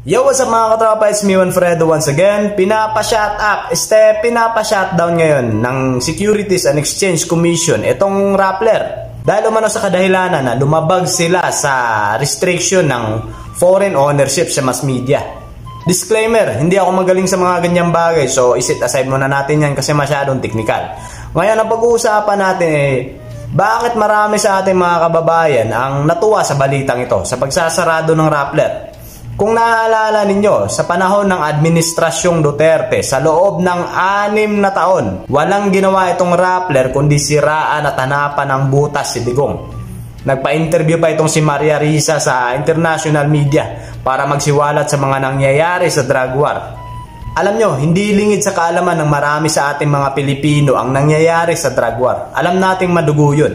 Yo, what's up mga katropa? It's me, Fredo once again. Pinapa-shutdown ngayon ng Securities and Exchange Commission itong Rappler. Dahil umano sa kadahilanan na lumabag sila sa restriction ng foreign ownership sa mass media. Disclaimer, hindi ako magaling sa mga ganyang bagay, so isit aside muna natin yan kasi masyadong technical. Ngayon ang pag-uusapan natin bakit marami sa ating mga kababayan ang natuwa sa balitang ito, sa pagsasarado ng Rappler. Kung naaalala ninyo, sa panahon ng Administrasyong Duterte, sa loob ng 6 na taon, walang ginawa itong Rappler kundi siraan at hanapan ng butas si Digong. Nagpa-interview pa itong si Maria Risa sa international media para magsiwalat sa mga nangyayari sa drug war. Alam nyo, hindi lingid sa kaalaman ng marami sa ating mga Pilipino ang nangyayari sa drug war. Alam nating madugo yun.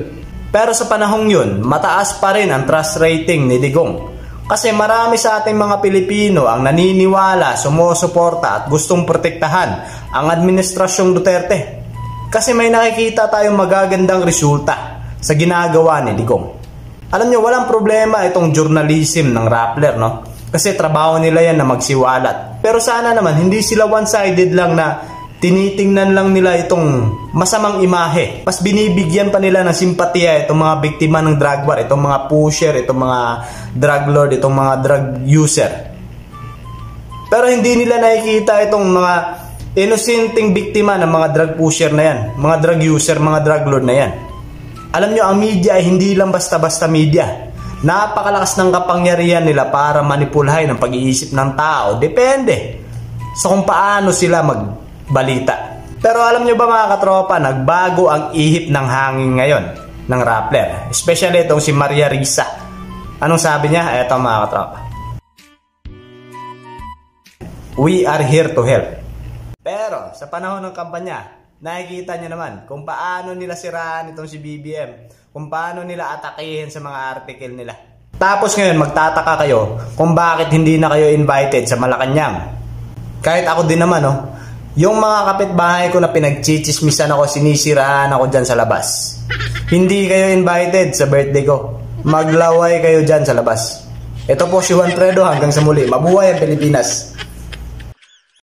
Pero sa panahong yun, mataas pa rin ang trust rating ni Digong. Kasi marami sa ating mga Pilipino ang naniniwala, sumusuporta at gustong protektahan ang Administrasyong Duterte. Kasi may nakikita tayong magagandang resulta sa ginagawa ni Digong. Alam nyo, walang problema itong journalism ng Rappler, no? Kasi trabaho nila yan na magsiwalat. Pero sana naman, hindi sila one-sided lang na tinitingnan lang nila itong masamang imahe. Mas binibigyan pa nila ng simpatiya itong mga biktima ng drug war, itong mga pusher, itong mga drug lord, itong mga drug user. Pero hindi nila nakikita itong mga innocenteng biktima ng mga drug pusher na yan, mga drug user, mga drug lord na yan. Alam nyo, ang media ay hindi lang basta-basta media. Napakalakas ng kapangyarihan nila para manipulahin ang pag-iisip ng tao. Depende sa kung paano sila magbalita. Pero alam nyo ba mga katropa, nagbago ang ihip ng hangin ngayon ng Rappler. Especially itong si Maria Risa. Anong sabi niya? Eto mga katropa. We are here to help. Pero sa panahon ng kampanya, nakikita nyo naman kung paano nila siraan itong si BBM. Kung paano nila atakihin sa mga article nila. Tapos ngayon magtataka kayo kung bakit hindi na kayo invited sa Malacanang. Kahit ako din naman, yung mga kapitbahay ko na pinagchichismisan ako, sinisiraan ako dyan sa labas. Hindi kayo invited sa birthday ko. Maglaway kayo dyan sa labas. Ito po si Juan Fredo, hanggang sa muli. Mabuhay ang Pilipinas.